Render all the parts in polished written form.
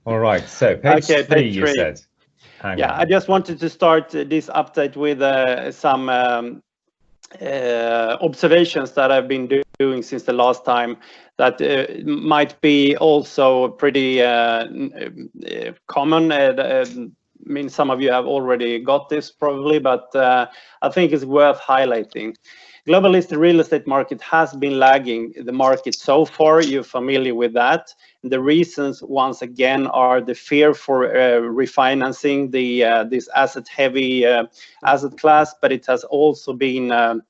All right, so page three, you said. Yeah, I just wanted to start this update with some observations that I've been doing since the last time that might be also pretty common. I mean, some of you have already got this probably, but I think it's worth highlighting. Global listed real estate market has been lagging the market so far. You're familiar with that. And the reasons, once again, are the fear for refinancing this asset-heavy asset class, but it has also been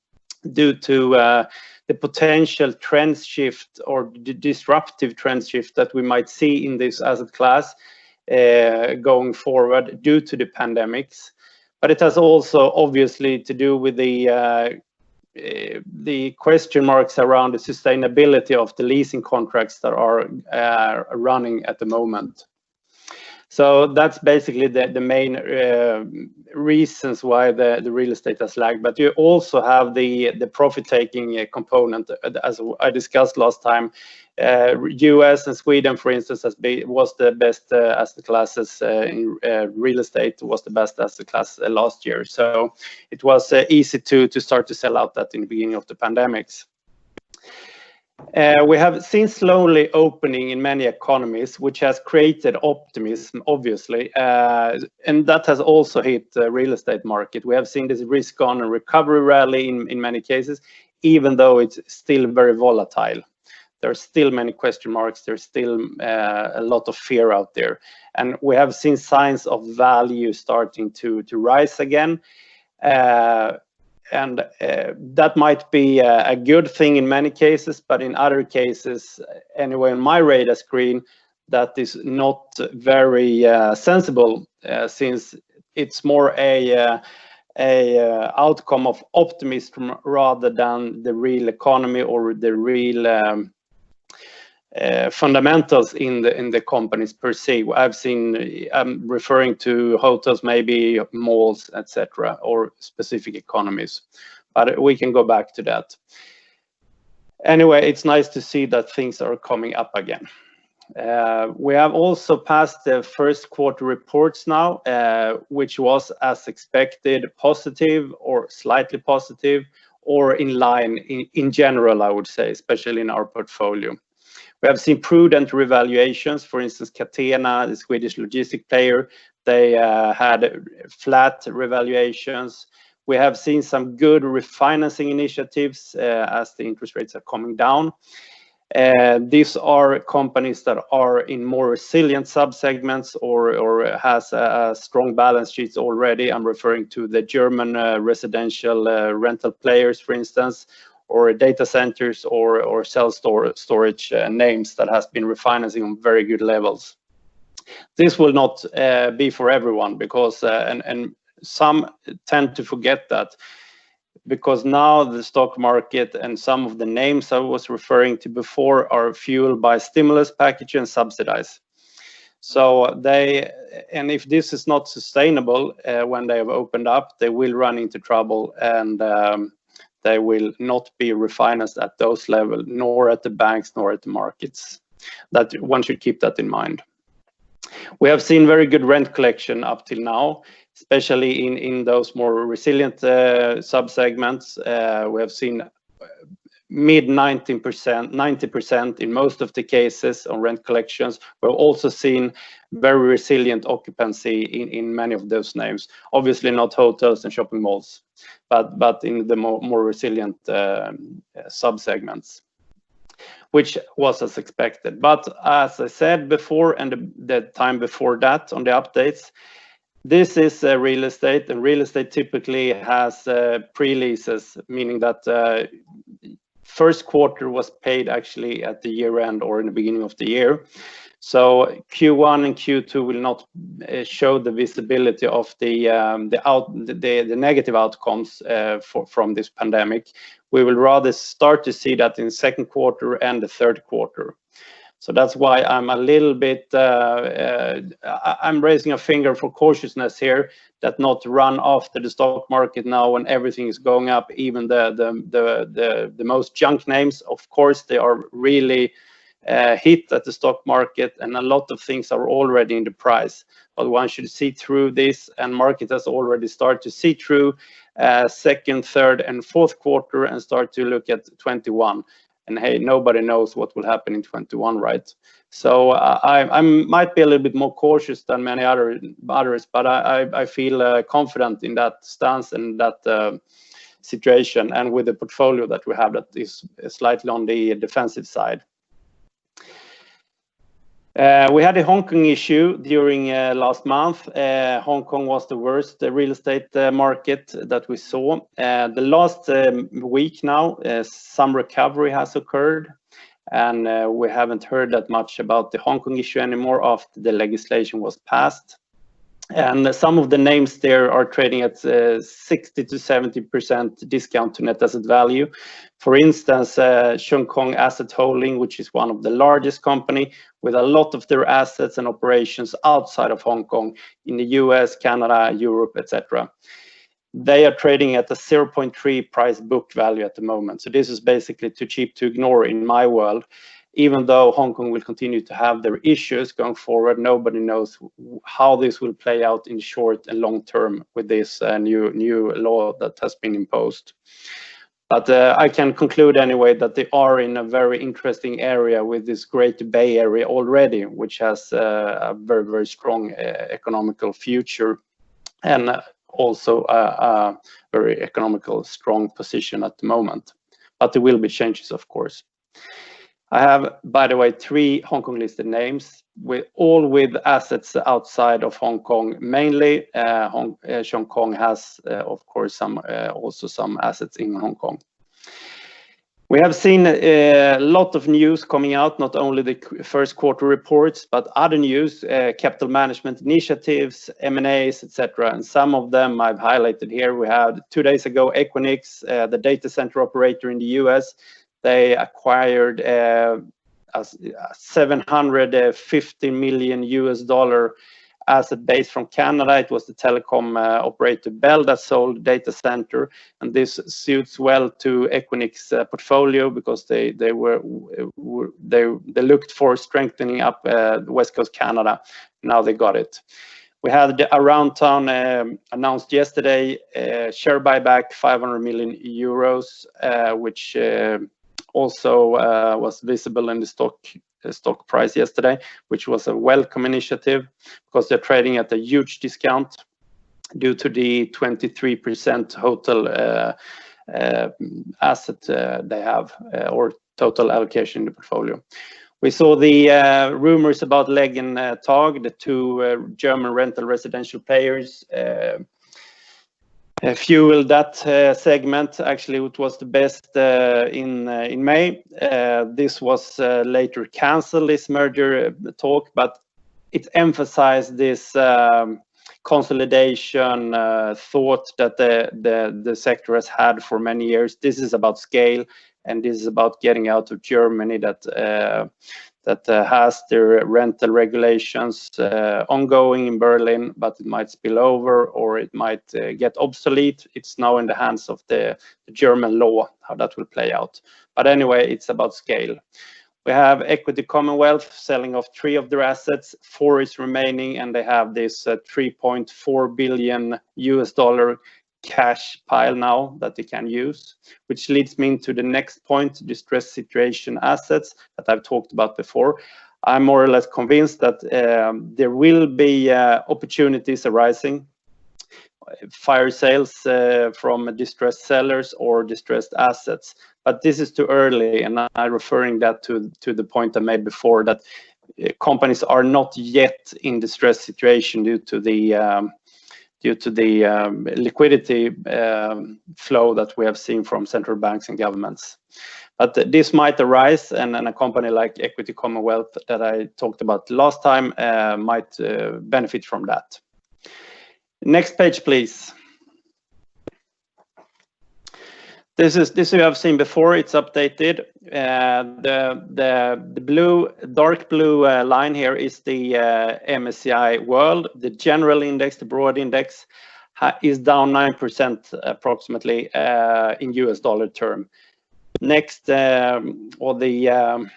due to the potential trend shift or the disruptive trend shift that we might see in this asset class going forward due to the pandemics. But it has also obviously to do with the question marks around the sustainability of the leasing contracts that are running at the moment. So that's basically the main reasons why the real estate has lagged. But you also have the profit-taking component, as I discussed last time. US and Sweden, for instance, was the best asset classes in real estate, was the best asset class last year. So it was easy to start to sell out that in the beginning of the pandemics. We have seen slowly opening in many economies, which has created optimism, obviously, and that has also hit the real estate market. We have seen this risk on and recovery rally in many cases, even though it's still very volatile. There are still many question marks. There's still a lot of fear out there, and we have seen signs of value starting to rise again. And that might be a good thing in many cases, but in other cases, anyway, on my radar screen, that is not very sensible, since it's more a outcome of optimism rather than the real economy or the real fundamentals in the companies per se. I'm referring to hotels, maybe malls, etc., or specific economies, but we can go back to that. Anyway, it's nice to see that things are coming up again. We have also passed the first quarter reports now, which was, as expected, positive or slightly positive, or in line in general, I would say, especially in our portfolio. We have seen prudent revaluations. For instance, Catena, the Swedish logistic player, they had flat revaluations. We have seen some good refinancing initiatives as the interest rates are coming down. These are companies that are in more resilient subsegments or has a strong balance sheets already. I'm referring to the German residential rental players, for instance, or data centers or storage names that has been refinancing on very good levels. This will not be for everyone, because and some tend to forget that, because now the stock market and some of the names I was referring to before are fueled by stimulus package and subsidies. So and if this is not sustainable when they have opened up, they will run into trouble, and they will not be refinanced at those levels, nor at the banks, nor at the markets. That one should keep that in mind. We have seen very good rent collection up till now, especially in those more resilient subsegments. We have seen mid 90% in most of the cases on rent collections. We've also seen very resilient occupancy in many of those names. Obviously not hotels and shopping malls, but in the more resilient subsegments, which was as expected. But as I said before, and the time before that on the updates, this is real estate, and real estate typically has pre-leases, meaning that first quarter was paid actually at the year end or in the beginning of the year. So Q1 and Q2 will not show the visibility of the negative outcomes from this pandemic. We will rather start to see that in second quarter and the third quarter. So that's why I'm a little bit, I'm raising a finger for cautiousness here, that not run after the stock market now when everything is going up, even the most junk names. Of course, they are really hit at the stock market, and a lot of things are already in the price. But one should see through this, and market has already started to see through second, third, and fourth quarter, and start to look at 21. And hey, nobody knows what will happen in 21, right? So I might be a little bit more cautious than many others, but I feel confident in that stance and that situation, and with the portfolio that we have that is slightly on the defensive side. We had a Hong Kong issue during last month. Hong Kong was the worst real estate market that we saw. The last week now, some recovery has occurred, and we haven't heard that much about the Hong Kong issue anymore after the legislation was passed. And some of the names there are trading at 60 to 70% discount to net asset value. For instance, Hong Kong Asset Holding, which is one of the largest company with a lot of their assets and operations outside of Hong Kong, in the US, Canada, Europe, etc. They are trading at a 0.3 price book value at the moment. So this is basically too cheap to ignore in my world. Even though Hong Kong will continue to have their issues going forward, nobody knows how this will play out in short and long term with this new law that has been imposed. But I can conclude anyway that they are in a very interesting area with this Great Bay Area already, which has a very, very strong economical future, and also a very economical strong position at the moment. But there will be changes, of course. I have, by the way, 3 Hong Kong listed names, all with assets outside of Hong Kong. Mainly, Hong Kong has, of course, also some assets in Hong Kong. We have seen a lot of news coming out, not only the first quarter reports, but other news, capital management initiatives, M&As, etc. And some of them I've highlighted here. We had 2 days ago, Equinix, the data center operator in the US. They acquired a $750 million asset base from Canada. It was the telecom operator Bell that sold data center, and this suits well to Equinix portfolio because they looked for strengthening up West Coast Canada. Now they got it. We had the Around Town announced yesterday share buyback 500 million euros, which also was visible in the stock price yesterday, which was a welcome initiative because they're trading at a huge discount due to the 23% total asset they have, or total allocation in the portfolio. We saw the rumors about Legg and Tag, the 2 German rental residential players, fueled that segment. Actually, it was the best in May. This was later cancelled, this merger talk, but it emphasized this consolidation thought that the sector has had for many years. This is about scale, and this is about getting out of Germany that has their rental regulations ongoing in Berlin, but it might spill over or it might get obsolete. It's now in the hands of the German law, how that will play out. But anyway, it's about scale. We have Equity Commonwealth selling off 3 of their assets, 4 is remaining, and they have this $3.4 billion cash pile now that they can use, which leads me into the next point, distressed situation assets that I've talked about before. I'm more or less convinced that there will be opportunities arising, fire sales from distressed sellers or distressed assets, but this is too early, and I'm referring that to the point I made before, that companies are not yet in distressed situation due to the liquidity flow that we have seen from central banks and governments. But this might arise, and a company like Equity Commonwealth that I talked about last time might benefit from that. Next page, please. This you have seen before. It's updated. The dark blue line here is the MSCI World. The general index, the broad index, is down 9% approximately in US dollar term. Next, or the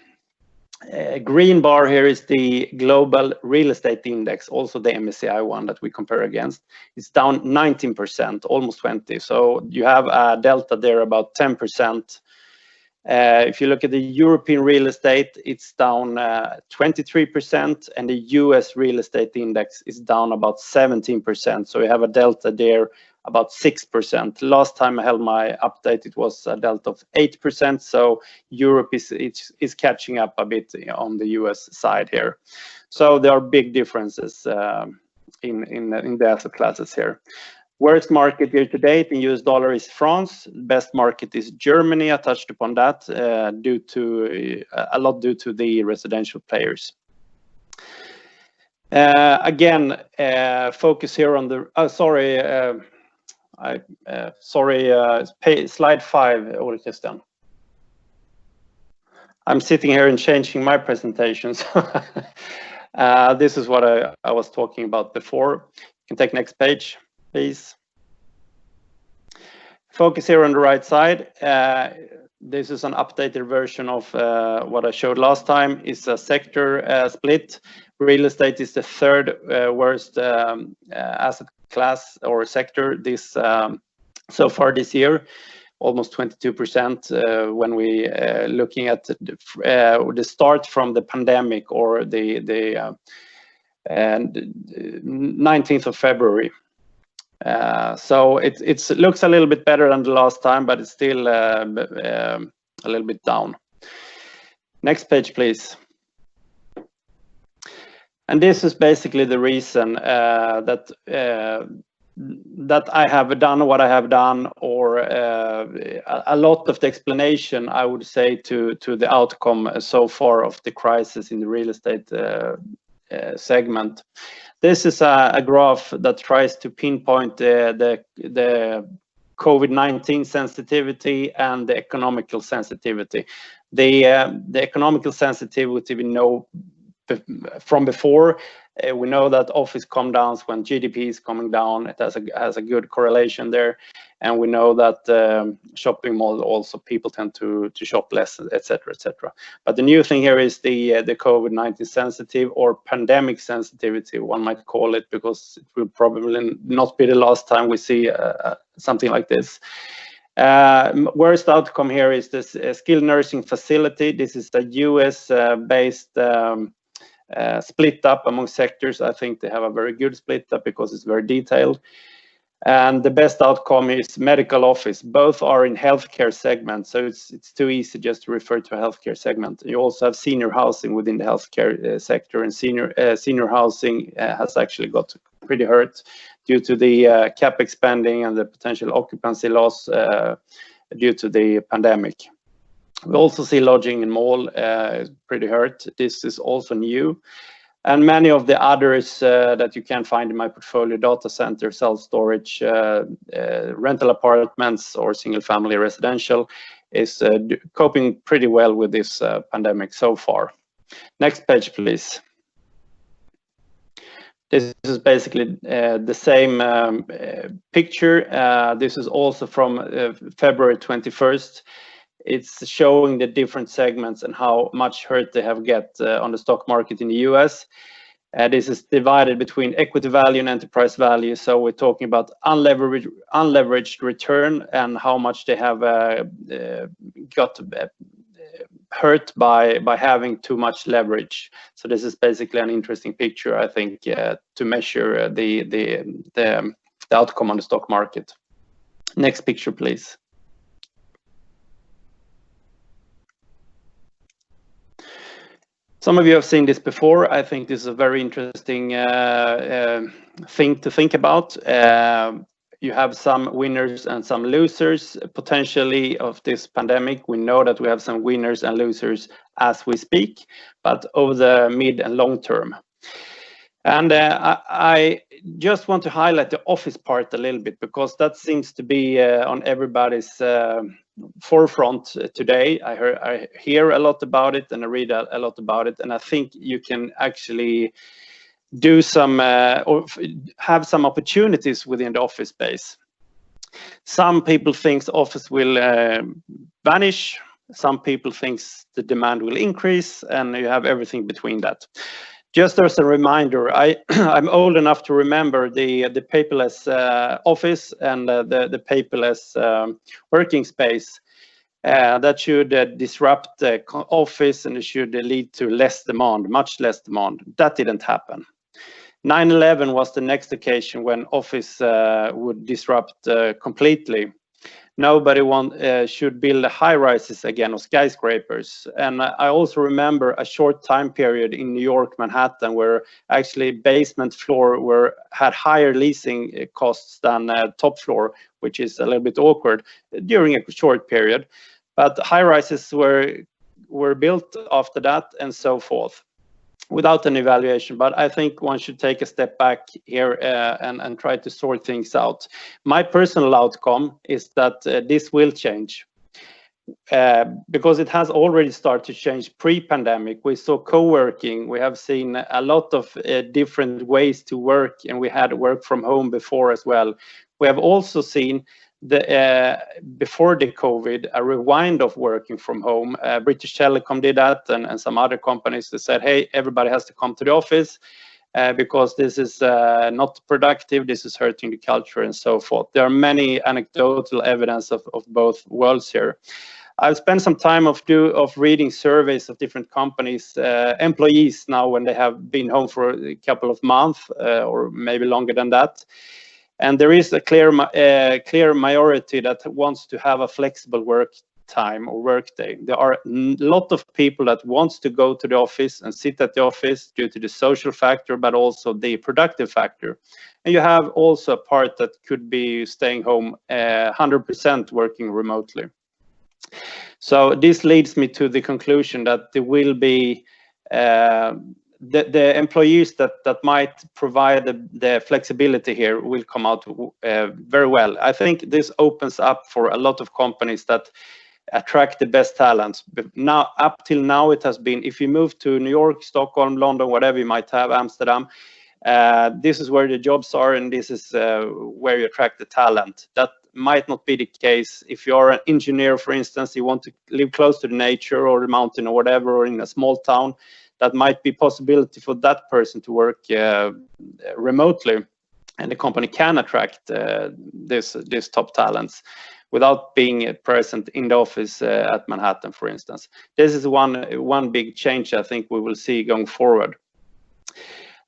Green bar here is the global real estate index, also the MSCI one that we compare against. It's down 19%, almost 20. So you have a delta there about 10%. If you look at the European real estate, it's down 23%, and the US real estate index is down about 17%. So you have a delta there about 6%. Last time I held my update, it was a delta of 8%. So Europe is catching up a bit on the US side here. So there are big differences in the asset classes here. Worst market year to date in US dollar is France. Best market is Germany. I touched upon that due to the residential players. Again, focus here on the. Slide 5, Ole Christian. I'm sitting here and changing my presentations. This is what I was talking about before. You can take next page, please. Focus here on the right side. This is an updated version of what I showed last time. It's a sector split. Real estate is the third worst asset class or sector this so far this year, almost 22% when we looking at the start from the pandemic or the 19th of February. So it looks a little bit better than the last time, but it's still a little bit down. Next page, please. And this is basically the reason that I have done what I have done, or a lot of the explanation, I would say, to the outcome so far of the crisis in the real estate segment. This is a graph that tries to pinpoint the COVID-19 sensitivity and the economical sensitivity. The economical sensitivity we know from before. We know that office come down when GDP is coming down. It has a good correlation there, and we know that shopping mall also people tend to shop less, etc., etc. But the new thing here is the COVID-19 sensitive or pandemic sensitivity, one might call it, because it will probably not be the last time we see something like this. Worst outcome here is this skilled nursing facility. This is a US based split up among sectors. I think they have a very good split up because it's very detailed. And the best outcome is medical office. Both are in healthcare segment, so it's too easy just to refer to a healthcare segment. You also have senior housing within the healthcare sector, and senior housing has actually got pretty hurt due to the cap expanding and the potential occupancy loss due to the pandemic. We also see lodging and mall pretty hurt. This is also new. And many of the others that you can find in my portfolio, data center, self-storage, rental apartments, or single-family residential, is coping pretty well with this pandemic so far. Next page, please. This is basically the same picture. This is also from February 21st. It's showing the different segments and how much hurt they have get on the stock market in the US. This is divided between equity value and enterprise value. So we're talking about unleveraged return and how much they have got hurt by having too much leverage. So this is basically an interesting picture, I think, to measure the outcome on the stock market. Next picture, please. Some of you have seen this before. I think this is a very interesting thing to think about. You have some winners and some losers potentially of this pandemic. We know that we have some winners and losers as we speak, but over the mid and long term. And I just want to highlight the office part a little bit, because that seems to be on everybody's forefront today. I hear a lot about it and I read a lot about it, and I think you can actually do some or have some opportunities within the office space. Some people think office will vanish Some people think the demand will increase, and you have everything between that. Just as a reminder, I'm old enough to remember the paperless office and the paperless working space. That should disrupt the office, and it should lead to less demand, much less demand. That didn't happen. 9/11 was the next occasion when office would disrupt completely. Nobody should build high-rises again or skyscrapers. And I also remember a short time period in New York, Manhattan, where actually basement floor had higher leasing costs than top floor, which is a little bit awkward during a short period. But high-rises were built after that, and so forth, without an evaluation. But I think one should take a step back here and try to sort things out. My personal outcome is that this will change because it has already started to change pre-pandemic. We saw co-working, we have seen a lot of different ways to work, and we had work from home before as well. We have also seen before the COVID, a rewind of working from home. British Telecom did that, and some other companies that said, hey, everybody has to come to the office because this is not productive, this is hurting the culture, and so forth. There are many anecdotal evidence of both worlds here. I've spent some time of reading surveys of different companies, employees now when they have been home for a couple of months or maybe longer than that. And there is a clear majority that wants to have a flexible work time or work day. There are a lot of people that wants to go to the office and sit at the office due to the social factor, but also the productive factor. And you have also a part that could be staying home 100% working remotely. So this leads me to the conclusion that there will be the employees that might provide the flexibility here will come out very well. I think this opens up for a lot of companies that attract the best talents. But now, up till now, it has been, if you move to New York, Stockholm, London, whatever you might have, Amsterdam, this is where the jobs are, and this is where you attract the talent. That might not be the case if you're an engineer, for instance. You want to live close to the nature or the mountain or whatever, or in a small town. That might be possibility for that person to work remotely, and the company can attract this top talents without being present in the office at Manhattan, for instance. This is one big change I think we will see going forward.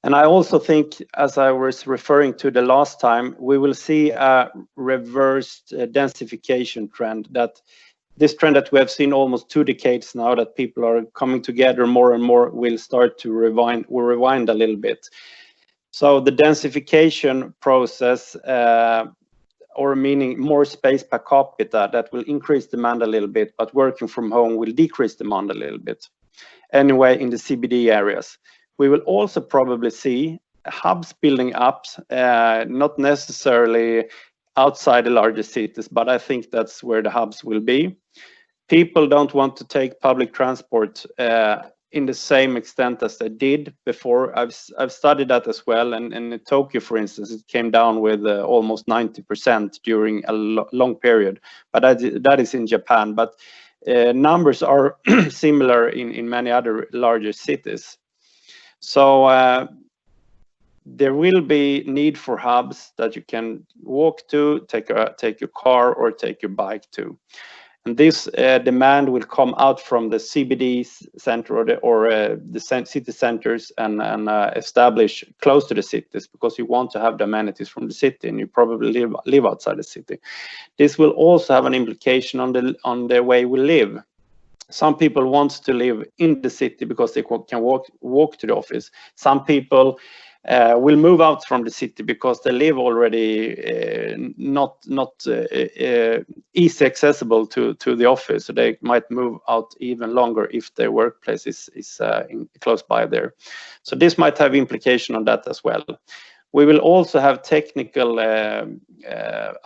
And I also think, as I was referring to the last time, we will see a reversed densification trend. This trend that we have seen almost 2 decades now, that people are coming together more and more, will start to rewind a little bit. So the densification process, or meaning more space per capita, that will increase demand a little bit, but working from home will decrease demand a little bit. Anyway, in the CBD areas. We will also probably see hubs building up, not necessarily outside the larger cities, but I think that's where the hubs will be. People don't want to take public transport in the same extent as they did before. I've studied that as well, and in Tokyo, for instance, it came down with almost 90% during a long period, but that is in Japan. But numbers are similar in many other larger cities. So there will be need for hubs that you can walk to, take your car or take your bike to. And this demand will come out from the CBD center or the city centers and establish close to the cities, because you want to have the amenities from the city, and you probably live outside the city. This will also have an implication on the way we live. Some people want to live in the city because they can walk to the office. Some people will move out from the city because they live already not easy accessible to the office. So they might move out even longer if their workplace is close by there. So this might have implication on that as well. We will also have technical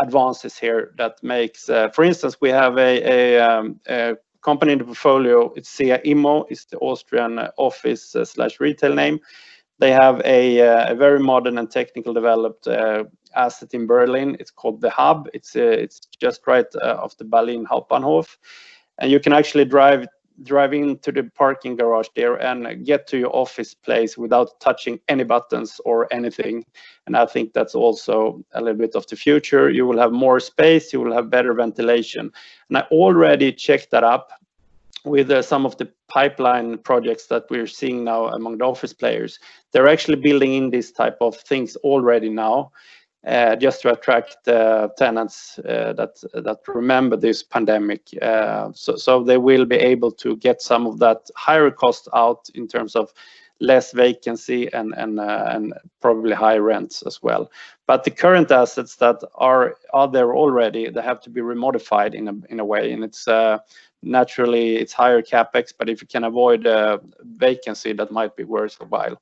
advances here that makes, for instance, we have a company in the portfolio. It's SEA Immo, it's the Austrian office / retail name. They have a very modern and technical developed asset in Berlin. It's called The Hub. It's just right off the Berlin Hauptbahnhof. and you can actually drive into the parking garage there and get to your office place without touching any buttons or anything. And I think that's also a little bit of the future. You will have more space, you will have better ventilation. And I already checked that up with some of the pipeline projects that we're seeing now among the office players. They're actually building in this type of things already now, just to attract tenants that remember this pandemic. So they will be able to get some of that higher cost out in terms of less vacancy and probably high rents as well. But the current assets that are there already, they have to be remodified in a way, and it's naturally it's higher capex. But if you can avoid vacancy, that might be worthwhile.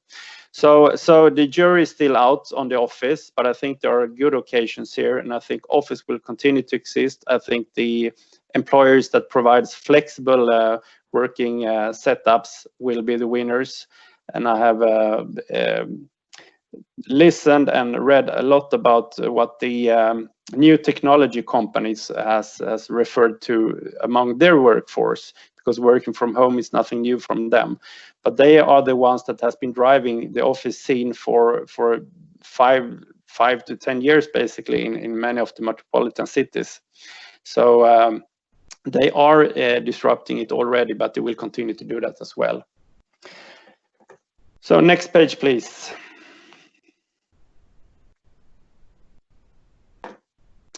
So the jury is still out on the office, but I think there are good occasions here, and I think office will continue to exist. I think the employers that provides flexible working setups will be the winners. And I have listened and read a lot about what the new technology companies has referred to among their workforce, because working from home is nothing new from them. But they are the ones that has been driving the office scene for 5 to 10 years, basically, in many of the metropolitan cities. So they are disrupting it already, but they will continue to do that as well. So next page, please.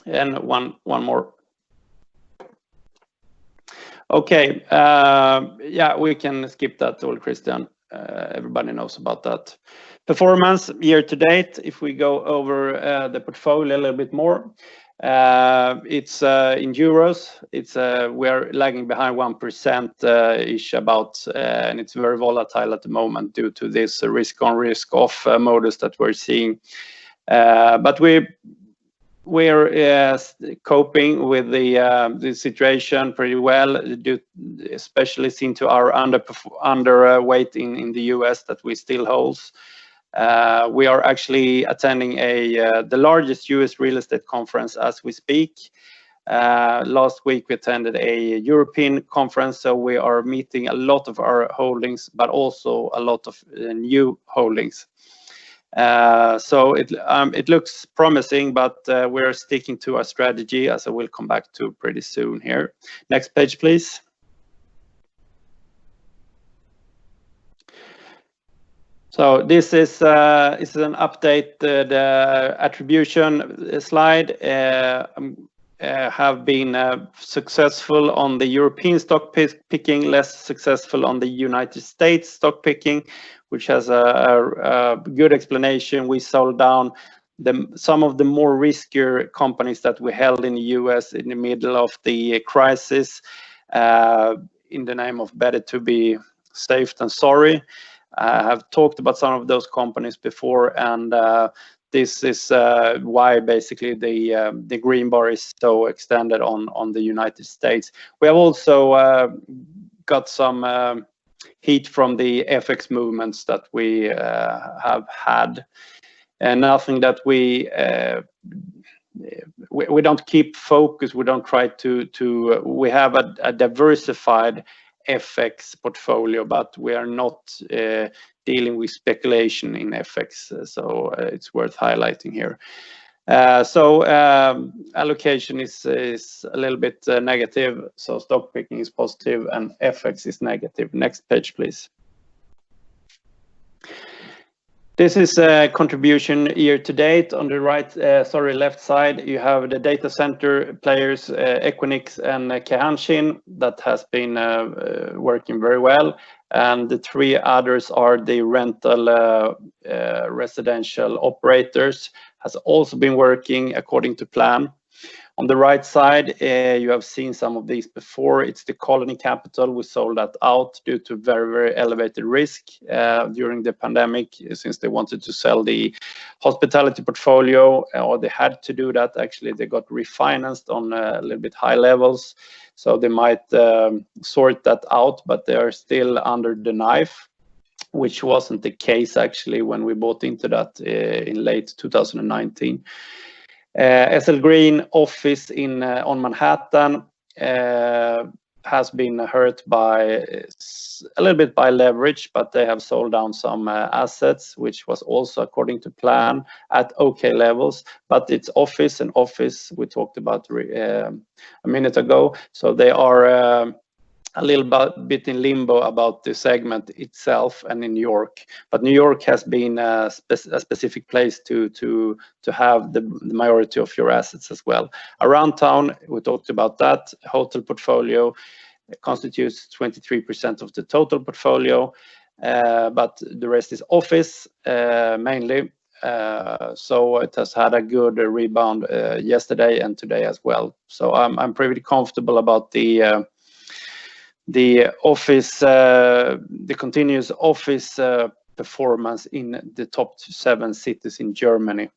And one more. Okay, yeah, we can skip that, all Christian. Everybody knows about that. Performance year to date, if we go over the portfolio a little bit more, it's in euros. It's we're lagging behind 1% ish about, and it's very volatile at the moment due to this risk on risk off modus that we're seeing. But we're coping with the situation pretty well, especially seen to our underweight in the US that we still hold. We are actually attending the largest US real estate conference as we speak. Last week we attended a European conference, so we are meeting a lot of our holdings, but also a lot of new holdings. So it looks promising, but we're sticking to our strategy, as I will come back to pretty soon here. Next page, please. So this is an updated attribution slide. Have been successful on the European stock picking, less successful on the United States stock picking, which has a good explanation. We sold down some of the more riskier companies that we held in the US in the middle of the crisis, in the name of better to be safe than sorry. I have talked about some of those companies before, and this is why basically the green bar is so extended on the United States. We have also got some heat from the FX movements that we have had, and nothing that we don't keep focus. We don't try to we have a diversified FX portfolio, but we are not dealing with speculation in FX, so it's worth highlighting here. So allocation is a little bit negative, so stock picking is positive and FX is negative. Next page, please. This is a contribution year to date. On the left side, you have the data center players, Equinix and Kahanshin, that has been working very well. And the three others are the rental residential operators, has also been working according to plan. On the right side, you have seen some of these before. It's the Colony Capital. We sold that out due to very, very elevated risk during the pandemic, since they wanted to sell the hospitality portfolio, or they had to do that. Actually, they got refinanced on a little bit high levels, so they might sort that out, but they are still under the knife, which wasn't the case actually when we bought into that in late 2019. SL Green office on Manhattan has been hurt by a little bit by leverage, but they have sold down some assets, which was also according to plan at okay levels. But it's office, and office we talked about a minute ago, so they are a little bit in limbo about the segment itself and in New York. But New York has been a specific place to have the majority of your assets as well. Around town, we talked about that. Hotel portfolio constitutes 23% of the total portfolio, but the rest is office mainly. So it has had a good rebound yesterday and today as well. So I'm pretty comfortable about the office, the continuous office performance in the top 7 cities in Germany.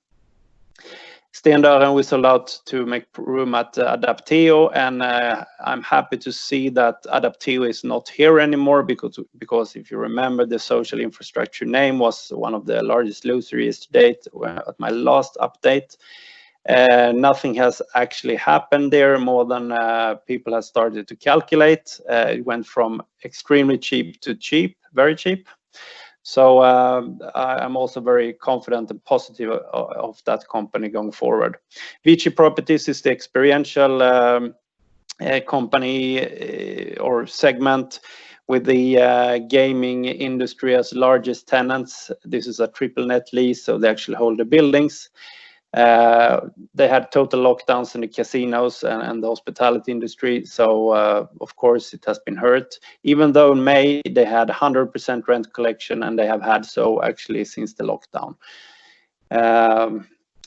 Stendalen we sold out to make room at Adapteo, and I'm happy to see that Adapteo is not here anymore, because if you remember, the social infrastructure name was one of the largest losers to date at my last update. Nothing has actually happened there more than people have started to calculate. It went from extremely cheap to cheap, very cheap. So I'm also very confident and positive of that company going forward. Vici Properties is the experiential company or segment with the gaming industry as largest tenants. This is a triple net lease, so they actually hold the buildings. They had total lockdowns in the casinos and the hospitality industry, so of course it has been hurt, even though in May they had 100% rent collection, and they have had so actually since the lockdown.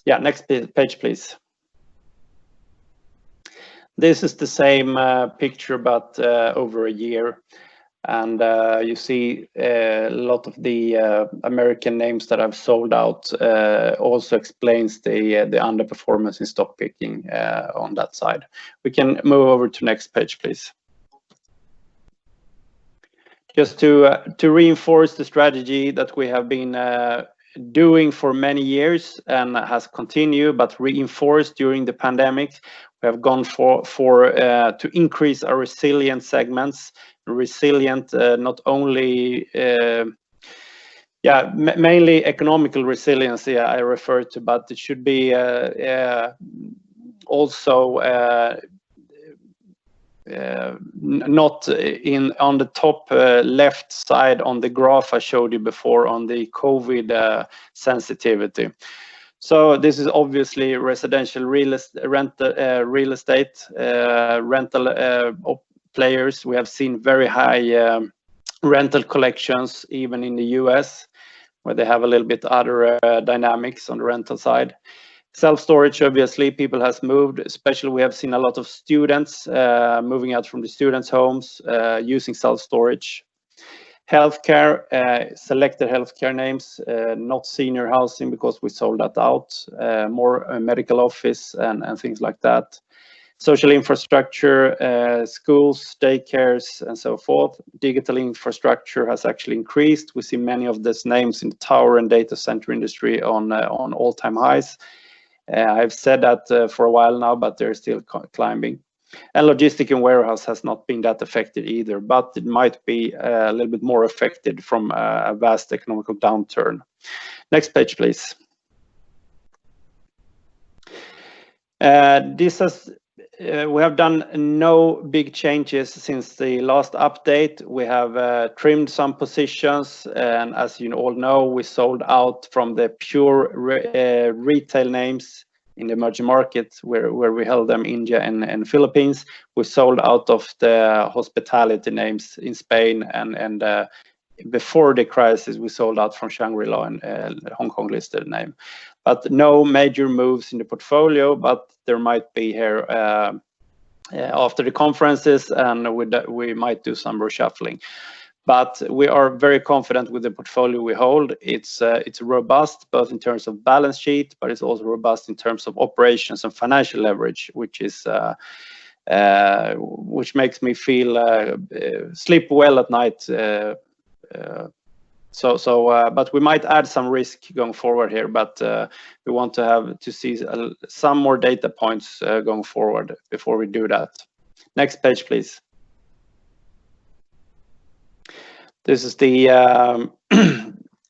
Yeah, next page please. This is the same picture, but over a year. And you see a lot of the American names that I've sold out also explains the underperformance in stock picking on that side. We can move over to next page, please. Just to reinforce the strategy that we have been doing for many years and has continued but reinforced during the pandemic. We have gone for to increase our resilient segments. Resilient, not only mainly economical resiliency I refer to, but it should be also not on the top left side on the graph I showed you before on the COVID sensitivity. So this is obviously residential real estate rental players. We have seen very high rental collections even in the US, where they have a little bit other dynamics on the rental side. Self-storage, obviously, people has moved, especially we have seen a lot of students moving out from the students' homes using self-storage. Healthcare, selected healthcare names, not senior housing because we sold that out, more medical office and things like that. Social infrastructure, schools, daycares, and so forth. Digital infrastructure has actually increased. We see many of these names in the tower and data center industry on all-time highs. I've said that for a while now, but they're still climbing. And logistic and warehouse has not been that affected either, but it might be a little bit more affected from a vast economic downturn. Next page, please. We have done no big changes since the last update. We have trimmed some positions, and as you all know, we sold out from the pure retail names in the emerging markets where we held them, India and Philippines. We sold out of the hospitality names in Spain, and before the crisis, we sold out from Shangri-La and Hong Kong listed name. But no major moves in the portfolio, but there might be here after the conferences, and we might do some reshuffling. But we are very confident with the portfolio we hold. It's robust both in terms of balance sheet, but it's also robust in terms of operations and financial leverage, which makes me feel sleep well at night. But we might add some risk going forward here, but we want to see some more data points going forward before we do that. Next page, please. This is the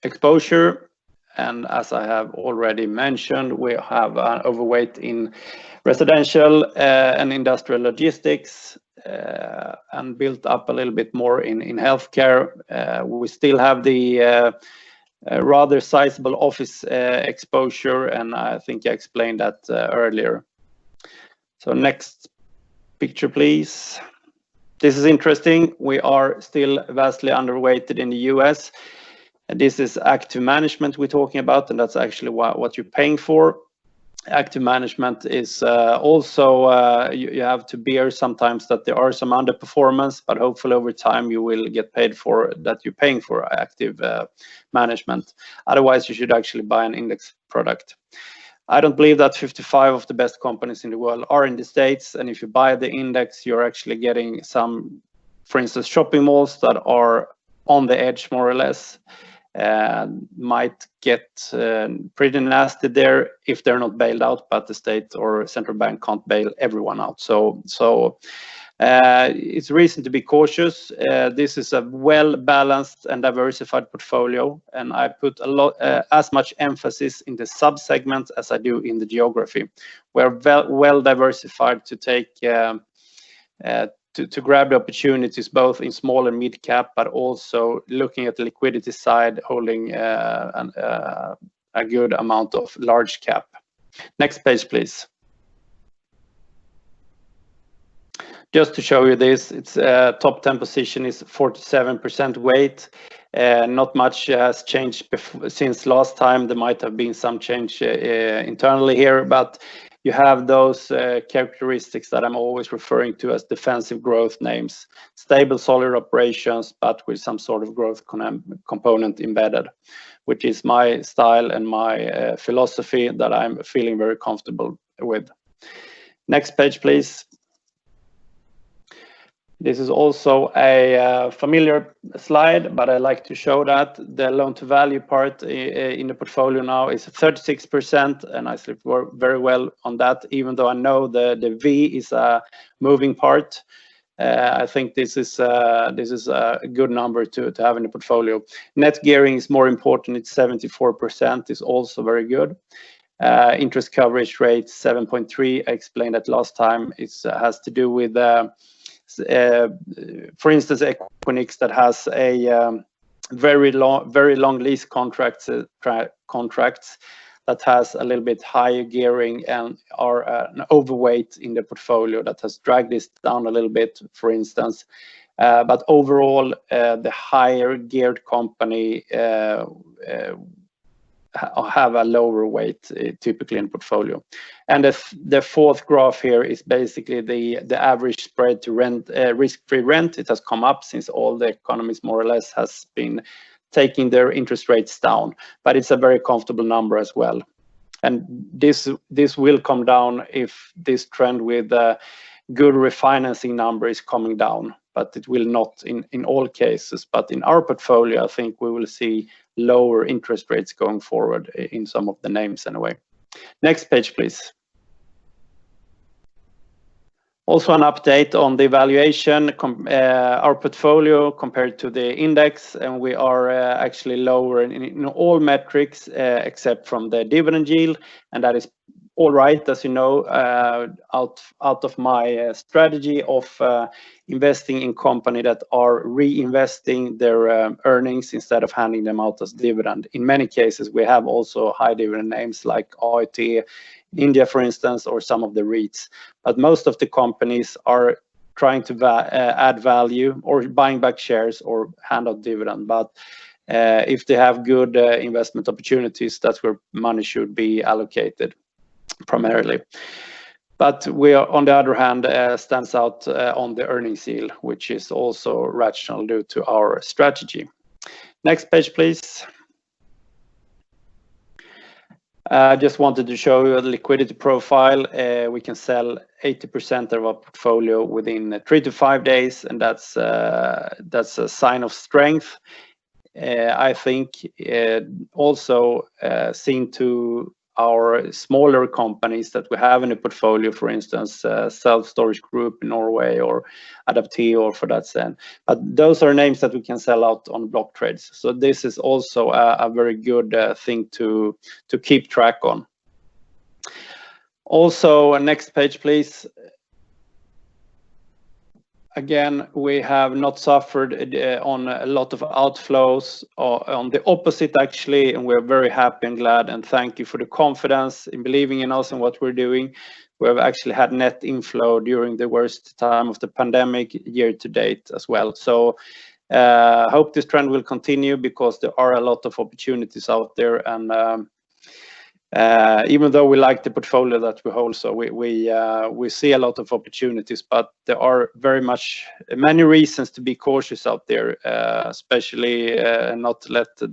exposure, and as I have already mentioned, we have an overweight in residential and industrial logistics, and built up a little bit more in healthcare. We still have the rather sizable office exposure, and I think I explained that earlier. So next picture, please. This is interesting. We are still vastly underweighted in the US. And this is active management we're talking about, and that's actually what you're paying for. Active management is also, you have to bear sometimes that there are some underperformance, but hopefully over time you will get paid for that you're paying for active management. Otherwise, you should actually buy an index product. I don't believe that 55 of the best companies in the world are in the States, and if you buy the index, you're actually getting some, for instance, shopping malls that are on the edge more or less. Might get pretty nasty there if they're not bailed out, but the state or central bank can't bail everyone out. So it's reason to be cautious. This is a well-balanced and diversified portfolio, and I put a lot, as much emphasis in the sub-segments as I do in the geography. We're well diversified to take to grab the opportunities both in small and mid cap, but also looking at the liquidity side, holding a good amount of large cap. Next page, please. Just to show you this, it's top 10 position is 47% weight. Not much has changed since last time. There might have been some change internally here, but you have those characteristics that I'm always referring to as defensive growth names. Stable, solid operations, but with some sort of growth component embedded, which is my style and my philosophy that I'm feeling very comfortable with. Next page, please. This is also a familiar slide, but I like to show that the loan to value part in the portfolio now is 36%, and I sleep very well on that, even though I know the V is a moving part. I think this is a good number to have in the portfolio. Net gearing is more important. It's 74%, is also very good. Interest coverage rate 7.3. I explained that last time. It has to do with for instance, Equinix that has a very long lease contracts that has a little bit higher gearing and are an overweight in the portfolio that has dragged this down a little bit, for instance. But overall, the higher geared company have a lower weight typically in portfolio. And the fourth graph here is basically the average spread to rent, risk-free rent. It has come up since all the economies more or less has been taking their interest rates down, but it's a very comfortable number as well. And this will come down if this trend with good refinancing number is coming down, but it will not in all cases. But in our portfolio, I think we will see lower interest rates going forward in some of the names anyway. Next page, please. Also an update on the valuation, our portfolio compared to the index, and we are actually lower in all metrics except from the dividend yield, and that is all right, as you know, out of my strategy of investing in company that are reinvesting their earnings instead of handing them out as dividend. In many cases, we have also high dividend names like AIT in India, for instance, or some of the REITs. But most of the companies are trying to add value or buying back shares or hand out dividend. But if they have good investment opportunities, that's where money should be allocated primarily. But we are, on the other hand, stands out on the earnings yield, which is also rational due to our strategy. Next page, please. I just wanted to show you a liquidity profile. We can sell 80% of our portfolio within 3 to 5 days, and that's a sign of strength. I think also seen to our smaller companies that we have in the portfolio, for instance, Self-Storage Group in Norway or Adapteo, or for that sense. But those are names that we can sell out on block trades. So this is also a very good thing to keep track on. Also, next page, please. Again, we have not suffered on a lot of outflows, or on the opposite actually, and we're very happy and glad, and thank you for the confidence in believing in us and what we're doing. We have actually had net inflow during the worst time of the pandemic year to date as well. So I hope this trend will continue, because there are a lot of opportunities out there, and even though we like the portfolio that we hold, so we see a lot of opportunities, but there are many reasons to be cautious out there, especially not let to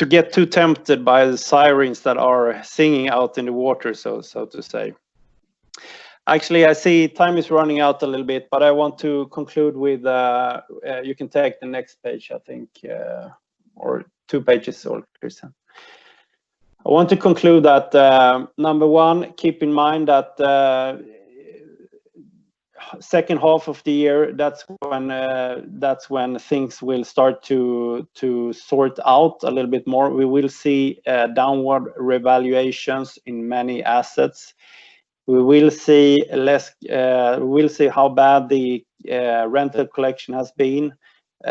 get too tempted by the sirens that are singing out in the water, so to say. Actually, I see time is running out a little bit, but I want to conclude with you can take the next page, I think, or 2 pages, or Christian. I want to conclude that number one, keep in mind that second half of the year, that's when things will start to sort out a little bit more. We will see downward revaluations in many assets. We will see we'll see how bad the rental collection has been,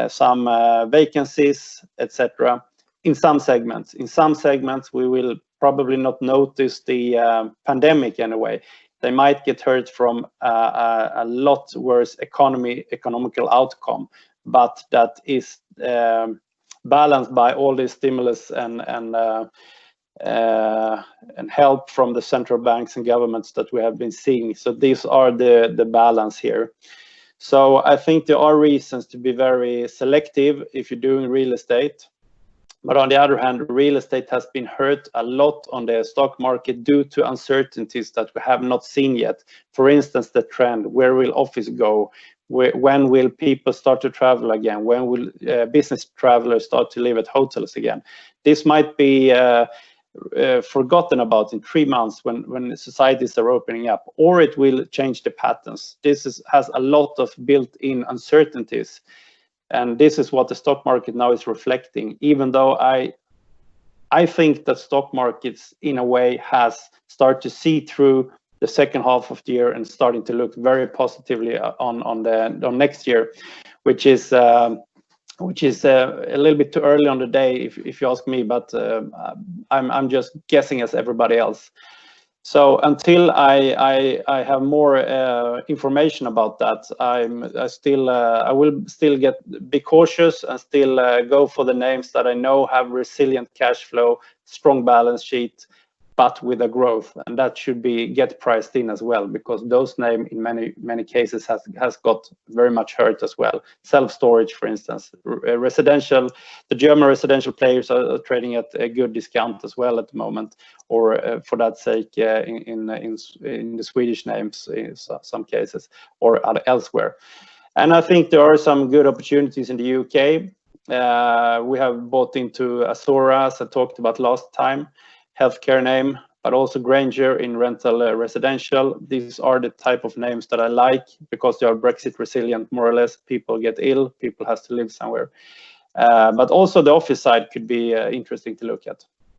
some vacancies, etc. in some segments. In some segments, we will probably not notice the pandemic anyway. They might get hurt from a lot worse economical outcome, but that is balanced by all the stimulus and help from the central banks and governments that we have been seeing. So these are the balance here. So I think there are reasons to be very selective if you're doing real estate. But on the other hand, real estate has been hurt a lot on the stock market due to uncertainties that we have not seen yet. For instance, the trend, where will office go? When will people start to travel again? When will business travelers start to live at hotels again? This might be forgotten about in 3 months when societies are opening up, or it will change the patterns. This has a lot of built-in uncertainties, and this is what the stock market now is reflecting. Even though I think that stock markets in a way has started to see through the second half of the year and starting to look very positively on next year, which is a little bit too early on the day, if you ask me, but I'm just guessing as everybody else. So until I have more information about that, I will still be cautious and still go for the names that I know have resilient cash flow, strong balance sheet, but with a growth, and that should get priced in as well, because those names in many cases has got very much hurt as well. Self-storage, for instance, residential, the German residential players are trading at a good discount as well at the moment, or for that sake, in the Swedish names in some cases, or elsewhere. And I think there are some good opportunities in the UK. We have bought into Azora, as I talked about last time, healthcare name, but also Granger in rental residential. These are the type of names that I like, because they are Brexit resilient, more or less. People get ill, people has to live somewhere. But also the office side could be interesting to look at.